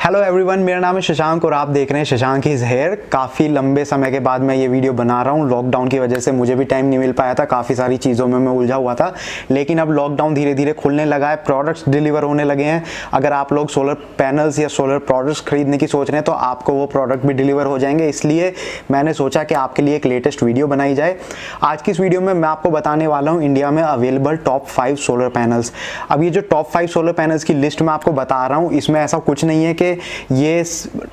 Hello everyone, मेरा नाम है शशांक और आप देख रहे हैं शशांक इज हेयर। काफ़ी लंबे समय के बाद मैं ये वीडियो बना रहा हूँ। लॉकडाउन की वजह से मुझे भी टाइम नहीं मिल पाया था, काफ़ी सारी चीज़ों में मैं उलझा हुआ था। लेकिन अब लॉकडाउन धीरे धीरे खुलने लगा है, प्रोडक्ट्स डिलीवर होने लगे हैं। अगर आप लोग सोलर पैनल्स या सोलर प्रोडक्ट्स खरीदने की सोच रहे हैं तो आपको वो प्रोडक्ट भी डिलीवर हो जाएंगे। इसलिए मैंने सोचा कि आपके लिए एक लेटेस्ट वीडियो बनाई जाए। आज की इस वीडियो में मैं आपको बताने वाला हूँ इंडिया में अवेलेबल टॉप 5 सोलर पैनल्स। अब ये जो टॉप 5 सोलर पैनल्स की लिस्ट मैं आपको बता रहा हूँ, इसमें ऐसा कुछ नहीं है कि ये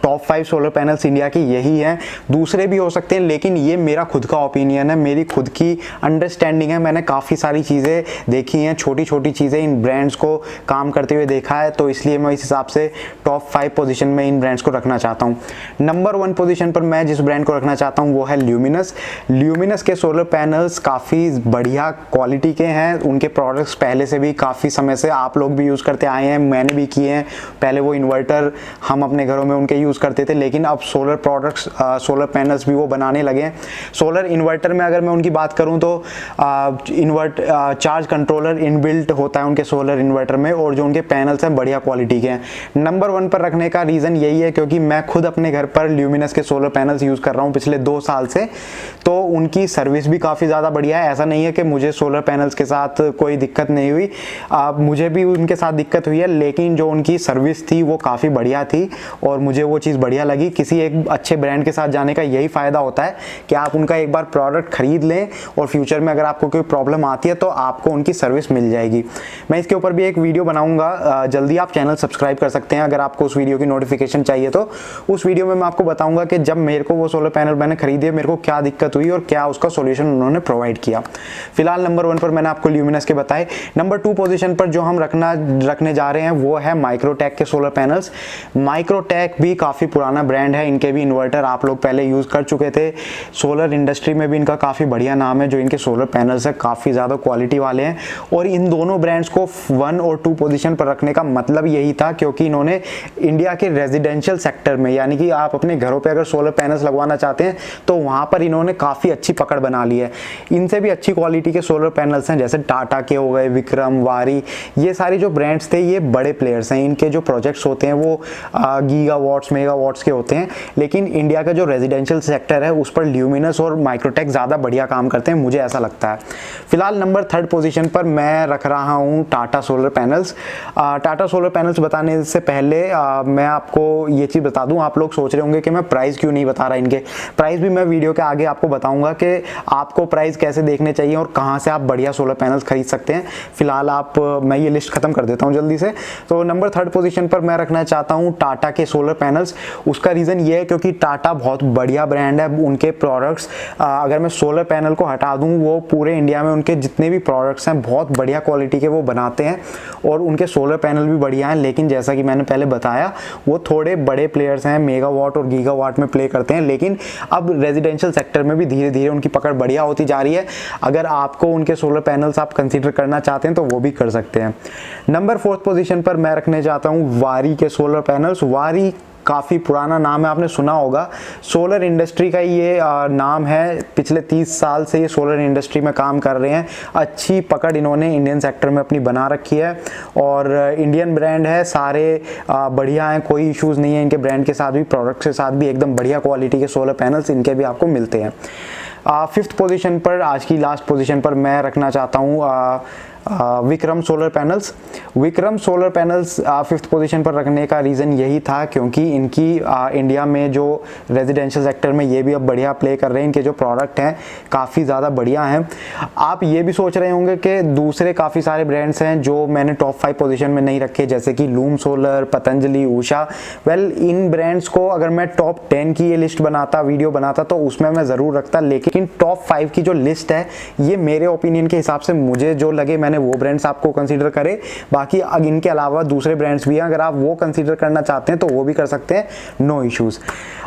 टॉप 5 सोलर पैनल्स इंडिया की यही हैं, दूसरे भी हो सकते हैं, लेकिन ये मेरा खुद का ओपिनियन है, मेरी खुद की अंडरस्टैंडिंग है। मैंने काफ़ी सारी चीज़ें देखी हैं, छोटी छोटी चीज़ें इन ब्रांड्स को काम करते हुए देखा है, तो इसलिए मैं इस हिसाब से टॉप 5 पोजीशन में इन ब्रांड्स को रखना चाहता हूँ। नंबर 1 पोजीशन पर मैं जिस ब्रांड को रखना चाहता हूँ वो है ल्यूमिनस। ल्यूमिनस के सोलर पैनल्स काफ़ी बढ़िया क्वालिटी के हैं। उनके प्रोडक्ट्स पहले से भी काफ़ी समय से आप लोग भी यूज़ करते आए हैं, मैंने भी किए हैं। पहले वो इन्वर्टर हम अपने घरों में उनके यूज़ करते थे, लेकिन अब सोलर प्रोडक्ट्स सोलर पैनल्स भी वो बनाने लगे हैं। सोलर इन्वर्टर में अगर मैं उनकी बात करूं तो चार्ज कंट्रोलर इनबिल्ट होता है उनके सोलर इन्वर्टर में, और जो उनके पैनल्स हैं बढ़िया क्वालिटी के हैं। नंबर 1 पर रखने का रीज़न यही है क्योंकि मैं खुद अपने घर पर ल्यूमिनस के सोलर पैनल्स यूज़ कर रहा हूँ पिछले 2 साल से, तो उनकी सर्विस भी काफ़ी ज़्यादा बढ़िया है। ऐसा नहीं है कि मुझे सोलर पैनल्स के साथ कोई दिक्कत नहीं हुई, मुझे भी उनके साथ दिक्कत हुई है, लेकिन जो उनकी सर्विस थी वो काफ़ी बढ़िया थी और मुझे वो चीज़ बढ़िया लगी। किसी एक अच्छे ब्रांड के साथ जाने का यही फ़ायदा होता है कि आप उनका एक बार प्रोडक्ट खरीद लें और फ्यूचर में अगर आपको कोई प्रॉब्लम आती है तो आपको उनकी सर्विस मिल जाएगी। मैं इसके ऊपर भी एक वीडियो बनाऊंगा, जल्दी आप चैनल सब्सक्राइब कर सकते हैं अगर आपको उस वीडियो की नोटिफिकेशन चाहिए। तो उस वीडियो में मैं आपको बताऊंगा कि जब मेरे को वो सोलर पैनल मैंने खरीदे मेरे को क्या दिक्कत हुई और क्या उसका सोल्यूशन उन्होंने प्रोवाइड किया। फिलहाल नंबर 1 पर मैंने आपको ल्यूमिनस के बताए। नंबर 2 पोजीशन पर जो हम रखने जा रहे हैं वो है माइक्रोटेक के सोलर पैनल्स। माइक्रोटेक भी काफ़ी पुराना ब्रांड है, इनके भी इन्वर्टर आप लोग पहले यूज़ कर चुके थे। सोलर इंडस्ट्री में भी इनका काफ़ी बढ़िया नाम है। जो इनके सोलर पैनल्स है काफ़ी ज़्यादा क्वालिटी वाले हैं, और इन दोनों ब्रांड्स को 1 और 2 पोजीशन पर रखने का मतलब यही था क्योंकि इन्होंने इंडिया के रेजिडेंशियल सेक्टर में, यानी कि आप अपने घरों पे अगर सोलर पैनल्स लगवाना चाहते हैं तो वहाँ पर इन्होंने काफ़ी अच्छी पकड़ बना ली है। इनसे भी अच्छी क्वालिटी के सोलर पैनल्स हैं, जैसे टाटा के हो गए, विक्रम, वारी, ये सारी जो ब्रांड्स थे ये बड़े प्लेयर्स हैं। इनके जो प्रोजेक्ट्स होते हैं वो गीगावाट्स मेगावाट्स के होते हैं, लेकिन इंडिया का जो रेजिडेंशियल सेक्टर है उस पर ल्यूमिनस और माइक्रोटेक ज़्यादा बढ़िया काम करते हैं, मुझे ऐसा लगता है। फिलहाल नंबर 3 पोजीशन पर मैं रख रहा हूँ Tata solar panels. Tata solar panels बताने से पहले मैं आपको ये चीज़ बता दूँ, आप लोग सोच रहे होंगे कि मैं प्राइस क्यों नहीं बता रहा। इनके प्राइस भी मैं वीडियो के आगे आपको बताऊँगा कि आपको प्राइस कैसे देखने चाहिए और कहाँ से आप बढ़िया सोलर पैनल्स खरीद सकते हैं। फिलहाल मैं ये लिस्ट खत्म कर देता हूँ जल्दी से। तो नंबर 3 पोजीशन पर मैं रखना चाहता हूँ टाटा के सोलर पैनल्स। उसका रीज़न ये है क्योंकि टाटा बहुत बढ़िया ब्रांड है। उनके प्रोडक्ट्स, अगर मैं सोलर पैनल को हटा दूँ, वो पूरे इंडिया में उनके जितने भी प्रोडक्ट्स हैं बहुत बढ़िया क्वालिटी के वो बनाते हैं, और उनके सोलर पैनल भी बढ़िया हैं। लेकिन जैसा कि मैंने पहले बताया वो थोड़े बड़े प्लेयर्स हैं, मेगावाट और गीगावाट में प्ले करते हैं, लेकिन अब रेजिडेंशियल सेक्टर में भी धीरे धीरे उनकी पकड़ बढ़िया होती जा रही है। अगर आपको उनके सोलर पैनल्स आप कंसीडर करना चाहते हैं तो वो भी कर सकते हैं। नंबर 4 पोजीशन पर मैं रखने चाहता हूँ वारी के सोलर पैनल्स। वारी काफ़ी पुराना नाम है, आपने सुना होगा। सोलर इंडस्ट्री का ये नाम है, पिछले 30 साल से ये सोलर इंडस्ट्री में काम कर रहे हैं। अच्छी पकड़ इन्होंने इंडियन सेक्टर में अपनी बना रखी है, और इंडियन ब्रांड है, सारे बढ़िया हैं, कोई इश्यूज़ नहीं है इनके ब्रांड के साथ भी, प्रोडक्ट के साथ भी एकदम बढ़िया क्वालिटी के सोलर पैनल्स इनके भी आपको मिलते हैं। 5th पोजीशन पर, आज की लास्ट पोजीशन पर मैं रखना चाहता हूँ Vikram solar panels. Vikram solar panels 5th position पर रखने का रीज़न यही था क्योंकि इनकी इंडिया में जो रेजिडेंशियल सेक्टर में ये भी अब बढ़िया प्ले कर रहे हैं। इनके जो प्रोडक्ट हैं काफ़ी ज़्यादा बढ़िया हैं। आप ये भी सोच रहे होंगे कि दूसरे काफ़ी सारे ब्रांड्स हैं जो मैंने टॉप 5 पोजीशन में नहीं रखे, जैसे कि loom solar, Patanjali, Usha. Well, इन ब्रांड्स को अगर मैं टॉप 10 की ये लिस्ट बनाता, वीडियो बनाता, तो उसमें मैं ज़रूर रखता, लेकिन टॉप 5 की जो लिस्ट है ये मेरे ओपिनियन के हिसाब से मुझे जो लगे मैंने वो ब्रांड्स आपको कंसीडर करे। बाकी इनके अलावा दूसरे ब्रांड्स भी हैं, अगर आप वो कंसीडर करना चाहते हैं तो वो भी कर सकते हैं, नो इश्यूज।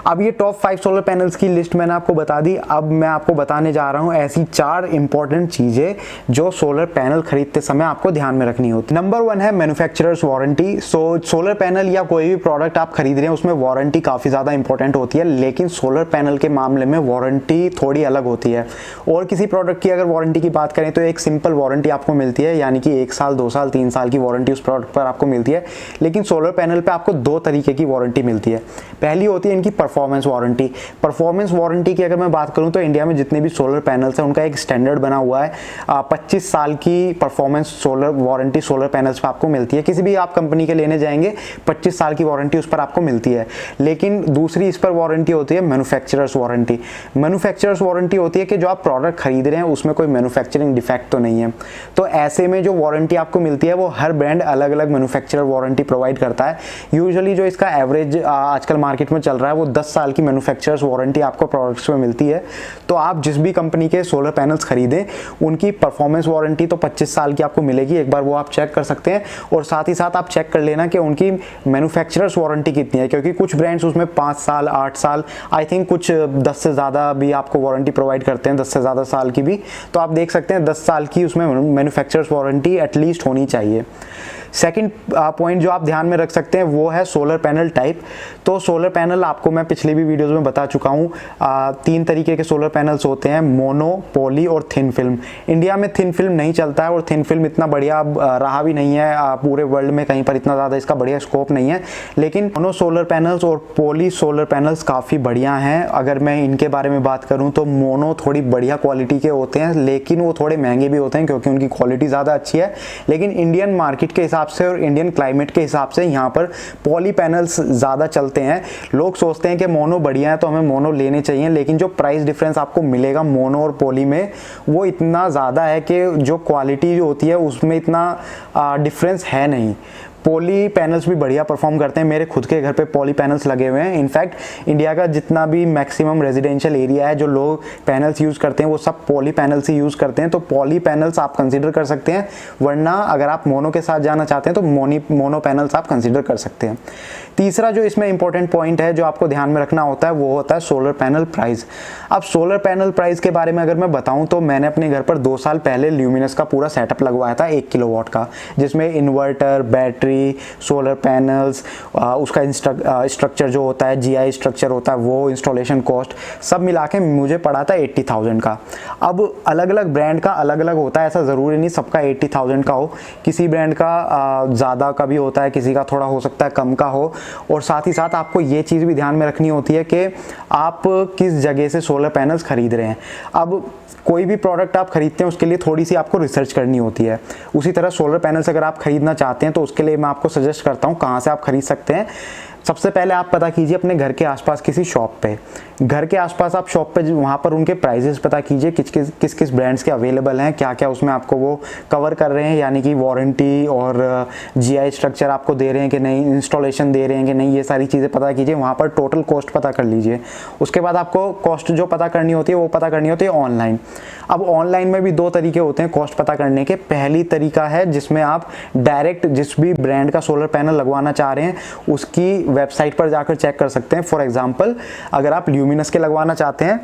अब ये टॉप 5 सोलर पैनल्स की लिस्ट मैंने आपको बता दी। अब मैं आपको बताने जा रहा हूं ऐसी 4 इंपॉर्टेंट चीजें जो सोलर पैनल खरीदते समय आपको ध्यान में रखनी होती है। नंबर 1 है मैन्युफैक्चरर्स वारंटी। सोलर पैनल या कोई भी प्रोडक्ट आप खरीद रहे हैं उसमें वारंटी काफी ज्यादा इंपॉर्टेंट होती है, लेकिन सोलर पैनल के मामले में वारंटी थोड़ी अलग होती है। और किसी प्रोडक्ट की अगर वारंटी की बात करें तो एक सिंपल वारंटी आपको मिलती मिलती है, यानी कि 1 साल 2 साल 3 साल की वारंटी उस प्रोडक्ट पर आपको मिलती है। लेकिन सोलर पैनल पे आपको 2 तरीके की वारंटी मिलती है। पहली होती है इनकी परफॉर्मेंस वारंटी। परफॉर्मेंस वारंटी की अगर मैं बात करूं तो इंडिया में जितने भी सोलर पैनल्स हैं उनका एक स्टैंडर्ड बना हुआ है। 25 साल की performance solar warranty solar panels पर आपको मिलती है। किसी भी आप कंपनी के लेने जाएंगे 25 साल की वारंटी उस पर आपको मिलती है। लेकिन दूसरी इस पर वारंटी होती है मैन्युफैक्चरर्स वारंटी। मैन्युफैक्चरर्स वारंटी होती है कि जो आप प्रोडक्ट खरीद रहे हैं उसमें कोई मैन्युफैक्चरिंग डिफेक्ट तो नहीं है। तो ऐसे में जो वारंटी आपको मिलती है वो हर ब्रांड अलग अलग मैन्युफैक्चरर वारंटी प्रोवाइड करता है। यूजुअली जो इसका एवरेज आजकल मार्केट में चल रहा है वो 10 साल की मैन्युफैक्चरर्स वारंटी आपको प्रोडक्ट्स में मिलती है। तो आप जिस भी कंपनी के सोलर पैनल्स खरीदें उनकी परफॉर्मेंस वारंटी तो 25 साल की आपको मिलेगी, एक बार वो आप चेक कर सकते हैं। और साथ ही साथ आप चेक कर लेना कि उनकी मैन्युफैक्चरर्स वारंटी कितनी है, क्योंकि कुछ ब्रांड्स उसमें 5 साल 8 साल, आई थिंक कुछ 10 से ज़्यादा भी आपको वारंटी प्रोवाइड करते हैं, 10 से ज़्यादा साल की भी। तो आप देख सकते हैं 10 साल की उसमें मैन्युफैक्चरर्स वारंटी एटलीस्ट होनी चाहिए। सेकंड पॉइंट जो आप ध्यान में रख सकते हैं वो है सोलर पैनल टाइप। तो सोलर पैनल आपको मैं पिछले भी वीडियोस में बता चुका हूँ, 3 तरीके के सोलर पैनल्स होते हैं, मोनो, पॉली और थिन फिल्म। इंडिया में थिन फिल्म नहीं चलता है और थिन फिल्म इतना बढ़िया रहा भी नहीं है, पूरे वर्ल्ड में कहीं पर इतना ज़्यादा इसका बढ़िया स्कोप नहीं है। लेकिन मोनो सोलर पैनल्स और पॉली सोलर पैनल्स काफ़ी बढ़िया हैं। अगर मैं इनके बारे में बात करूँ तो मोनो थोड़ी बढ़िया क्वालिटी के होते हैं, लेकिन वो थोड़े महंगे भी होते हैं क्योंकि उनकी क्वालिटी ज़्यादा अच्छी है। लेकिन इंडियन मार्केट के हिसाब से और इंडियन क्लाइमेट के हिसाब से यहाँ पर पॉली पैनल्स ज़्यादा चलते हैं। लोग सोचते हैं कि मोनो बढ़िया है तो हमें मोनो लेने चाहिए, लेकिन जो प्राइस डिफरेंस आपको मिलेगा मोनो और पॉली में वो इतना ज़्यादा है कि जो क्वालिटी होती है उसमें इतना डिफरेंस है नहीं। पॉली पैनल्स भी बढ़िया परफॉर्म करते हैं। मेरे खुद के घर पे पॉली पैनल्स लगे हुए हैं। इनफैक्ट इंडिया का जितना भी मैक्सिमम रेजिडेंशियल एरिया है जो लोग पैनल्स यूज़ करते हैं वो सब पॉली पैनल्स ही यूज़ करते हैं। तो पॉली पैनल्स आप कंसीडर कर सकते हैं, वरना अगर आप मोनो के साथ जाना चाहते हैं तो मोनो पैनल्स आप कंसीडर कर सकते हैं। तीसरा जो इसमें इंपॉर्टेंट पॉइंट है जो आपको ध्यान में रखना होता है वो होता है सोलर पैनल प्राइस। अब सोलर पैनल प्राइस के बारे में अगर मैं बताऊं तो मैंने अपने घर पर 2 साल पहले ल्यूमिनस का पूरा सेटअप लगवाया था 1 किलोवाट का, जिसमें इन्वर्टर, बैटरी, सोलर पैनल्स, उसका स्ट्रक्चर जो होता है GI स्ट्रक्चर होता है वो, इंस्टॉलेशन कॉस्ट सब मिला के मुझे पड़ा था 80,000 का। अब अलग अलग ब्रांड का अलग अलग होता है, ऐसा ज़रूरी नहीं सबका 80,000 का हो। किसी ब्रांड का ज़्यादा का भी होता है, किसी का थोड़ा हो सकता है कम का हो। और साथ ही साथ आपको ये चीज़ भी ध्यान में रखनी होती है कि आप किस जगह से सोलर पैनल्स खरीद रहे हैं। अब कोई भी प्रोडक्ट आप खरीदते हैं उसके लिए थोड़ी सी आपको रिसर्च करनी होती है। उसी तरह सोलर पैनल्स अगर आप खरीदना चाहते हैं तो उसके लिए मैं आपको सजेस्ट करता हूँ कहाँ से आप खरीद सकते हैं। सबसे पहले आप पता कीजिए अपने घर के आसपास किसी शॉप पे, घर के आसपास आप शॉप पे वहाँ पर उनके प्राइजेस पता कीजिए किस किस ब्रांड्स के अवेलेबल हैं, क्या क्या उसमें आपको वो कवर कर रहे हैं, यानी कि वारंटी और GI स्ट्रक्चर आपको दे रहे हैं कि नहीं, इंस्टॉलेशन दे रहे हैं कि नहीं, ये सारी चीज़ें पता कीजिए। वहाँ पर टोटल कॉस्ट पता कर लीजिए। उसके बाद आपको कॉस्ट जो पता करनी होती है वो पता करनी होती है ऑनलाइन। अब ऑनलाइन में भी 2 तरीके होते हैं कॉस्ट पता करने के। पहली तरीका है जिसमें आप डायरेक्ट जिस भी ब्रांड का सोलर पैनल लगवाना चाह रहे हैं उसकी वेबसाइट पर जाकर चेक कर सकते हैं। फॉर एग्जांपल अगर आप ल्यूमिनस के लगवाना चाहते हैं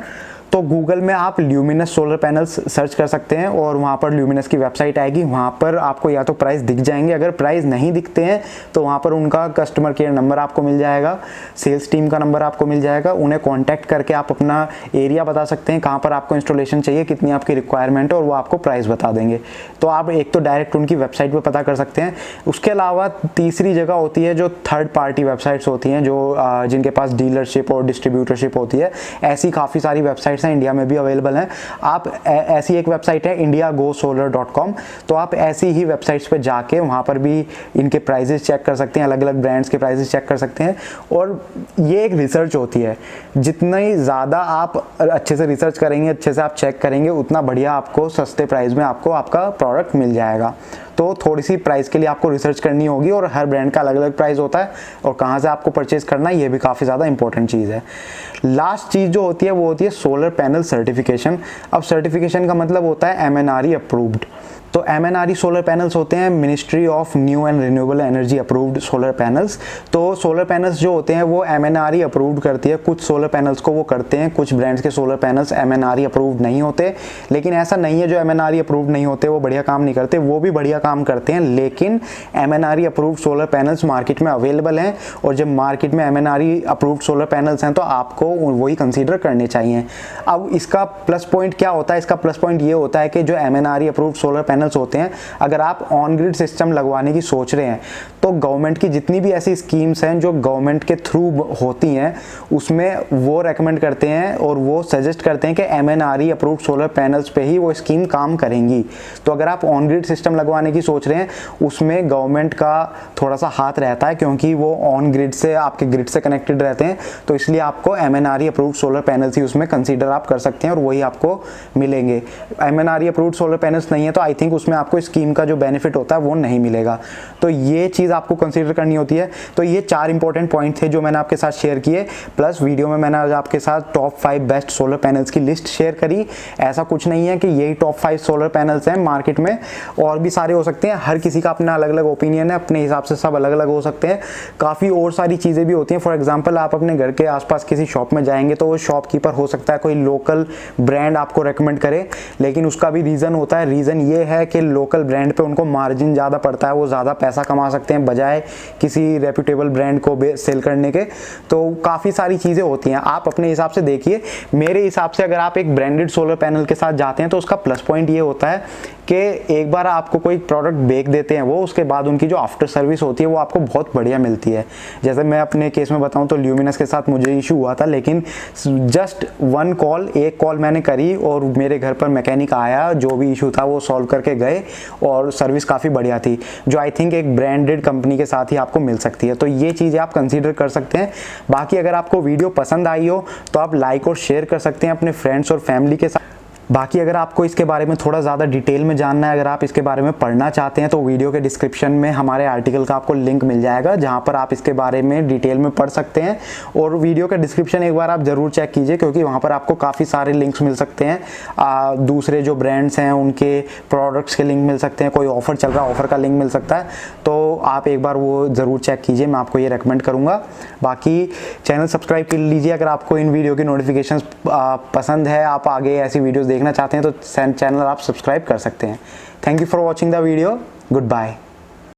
तो गूगल में आप ल्यूमिनस सोलर पैनल्स सर्च कर सकते हैं और वहाँ पर ल्यूमिनस की वेबसाइट आएगी। वहाँ पर आपको या तो प्राइस दिख जाएंगे, अगर प्राइस नहीं दिखते हैं तो वहाँ पर उनका कस्टमर केयर नंबर आपको मिल जाएगा, सेल्स टीम का नंबर आपको मिल जाएगा। उन्हें कॉन्टैक्ट करके आप अपना एरिया बता सकते हैं, कहाँ पर आपको इंस्टॉलेशन चाहिए, कितनी आपकी रिक्वायरमेंट है, और वो आपको प्राइस बता देंगे। तो आप एक तो डायरेक्ट उनकी वेबसाइट पर पता कर सकते हैं। उसके अलावा तीसरी जगह होती है जो थर्ड पार्टी वेबसाइट्स होती हैं, जो जिनके पास डीलरशिप और डिस्ट्रीब्यूटरशिप होती है। ऐसी काफ़ी सारी वेबसाइट्स इंडिया में भी अवेलेबल हैं। आप ऐसी एक वेबसाइट है indiagosolar.com, तो आप ऐसी ही वेबसाइट्स पे जाके वहाँ पर भी इनके प्राइजेस चेक कर सकते हैं, अलग अलग ब्रांड्स के प्राइजेस चेक कर सकते हैं। और ये एक रिसर्च होती है, जितनी ज़्यादा आप अच्छे से रिसर्च करेंगे, अच्छे से आप चेक करेंगे, उतना बढ़िया आपको सस्ते प्राइस में आपको आपका प्रोडक्ट मिल जाएगा। तो थोड़ी सी प्राइस के लिए आपको रिसर्च करनी होगी और हर ब्रांड का अलग अलग प्राइस होता है और कहाँ से आपको परचेज करना है ये भी काफ़ी ज़्यादा इंपॉर्टेंट चीज़ है। लास्ट चीज़ जो होती है वो होती है सोलर पैनल सर्टिफिकेशन। अब सर्टिफिकेशन का मतलब होता है MNRE अप्रूव्ड। तो MNRE सोलर पैनल्स होते हैं ministry of new and renewable energy approved solar panels. तो सोलर पैनल्स जो होते हैं वो MNRE अप्रूव्ड करती है। कुछ सोलर पैनल्स को वो करते हैं, कुछ ब्रांड्स के सोलर पैनल्स MNRE अप्रूव्ड नहीं होते। लेकिन ऐसा नहीं है जो MNRE अप्रूव्ड नहीं होते वो बढ़िया काम नहीं करते, वो भी बढ़िया काम करते हैं। लेकिन MNRE approved solar panels market में अवेलेबल हैं और जब मार्केट में MNRE अप्रूव्ड सोलर पैनल्स हैं तो आपको वही कंसीडर करने चाहिए। अब इसका प्लस पॉइंट क्या होता है? इसका प्लस पॉइंट ये होता है कि जो MNRE approved solar panel panels होते हैं, अगर आप ऑन ग्रिड सिस्टम लगवाने की सोच रहे हैं तो गवर्नमेंट की जितनी भी ऐसी स्कीम्स हैं जो गवर्नमेंट के थ्रू होती हैं उसमें वो रेकमेंड करते हैं और वो सजेस्ट करते हैं कि MNRE अप्रूव्ड सोलर पैनल्स पे ही वो स्कीम काम करेंगी। तो अगर आप ऑन ग्रिड सिस्टम लगवाने की सोच रहे हैं उसमें गवर्नमेंट का थोड़ा सा हाथ रहता है, क्योंकि वो ऑन ग्रिड से आपके ग्रिड से कनेक्टेड रहते हैं, तो इसलिए आपको MNRE अप्रूव्ड सोलर पैनल्स ही उसमें कंसीडर आप कर सकते हैं और वही आपको मिलेंगे। MNRE अप्रूव्ड सोलर पैनल्स नहीं है तो आई थिंक उसमें आपको स्कीम का जो बेनिफिट होता है वो नहीं मिलेगा। तो ये चीज़ आपको कंसीडर करनी होती है। तो ये 4 इंपॉर्टेंट पॉइंट थे जो मैंने आपके साथ शेयर किए, प्लस वीडियो में मैंने आज आपके साथ टॉप 5 बेस्ट सोलर पैनल्स की लिस्ट शेयर करी। ऐसा कुछ नहीं है कि यही टॉप 5 सोलर पैनल्स हैं, मार्केट में और भी सारे हो सकते हैं। हर किसी का अपना अलग अलग ओपिनियन है, अपने हिसाब से सब अलग अलग हो सकते हैं। काफ़ी और सारी चीज़ें भी होती हैं। फॉर एग्जाम्पल आप अपने घर के आसपास किसी शॉप में जाएंगे तो वो शॉपकीपर हो सकता है कोई लोकल ब्रांड आपको रेकमेंड करे, लेकिन उसका भी रीज़न होता है। रीज़न ये है कि लोकल ब्रांड पे उनको मार्जिन ज़्यादा पड़ता है, वो ज़्यादा पैसा कमा सकते हैं बजाय किसी रेप्यूटेबल ब्रांड को सेल करने के। तो काफ़ी सारी चीज़ें होती हैं, आप अपने हिसाब से देखिए। मेरे हिसाब से अगर आप एक ब्रांडेड सोलर पैनल के साथ जाते हैं तो उसका प्लस पॉइंट ये होता है कि एक बार आपको कोई प्रोडक्ट बेच देते हैं वो, उसके बाद उनकी जो आफ्टर सर्विस होती है वो आपको बहुत बढ़िया मिलती है। जैसे मैं अपने केस में बताऊं तो ल्यूमिनस के साथ मुझे इशू हुआ था, लेकिन जस्ट एक कॉल मैंने करी और मेरे घर पर मैकेनिक आया, जो भी इशू था वो सॉल्व करके गए और सर्विस काफ़ी बढ़िया थी, जो आई थिंक एक ब्रांडेड कंपनी के साथ ही आपको मिल सकती है। तो ये चीज़ें आप कंसीडर कर सकते हैं। बाकी अगर आपको वीडियो पसंद आई हो तो आप लाइक और शेयर कर सकते हैं अपने फ्रेंड्स और फैमिली के साथ। बाकी अगर आपको इसके बारे में थोड़ा ज़्यादा डिटेल में जानना है, अगर आप इसके बारे में पढ़ना चाहते हैं तो वीडियो के डिस्क्रिप्शन में हमारे आर्टिकल का आपको लिंक मिल जाएगा, जहां पर आप इसके बारे में डिटेल में पढ़ सकते हैं। और वीडियो का डिस्क्रिप्शन एक बार आप ज़रूर चेक कीजिए, क्योंकि वहां पर आपको काफ़ी सारे लिंक्स मिल सकते हैं। दूसरे जो ब्रांड्स हैं उनके प्रोडक्ट्स के लिंक मिल सकते हैं, कोई ऑफर चल रहा है ऑफर का लिंक मिल सकता है, तो आप एक बार वो ज़रूर चेक कीजिए, मैं आपको ये रेकमेंड करूँगा। बाकी चैनल सब्सक्राइब कर लीजिए अगर आपको इन वीडियो की नोटिफिकेशन पसंद है, आप आगे ऐसी वीडियोज़ देखना चाहते हैं तो चैनल आप सब्सक्राइब कर सकते हैं। Thank you for watching the video. Good bye.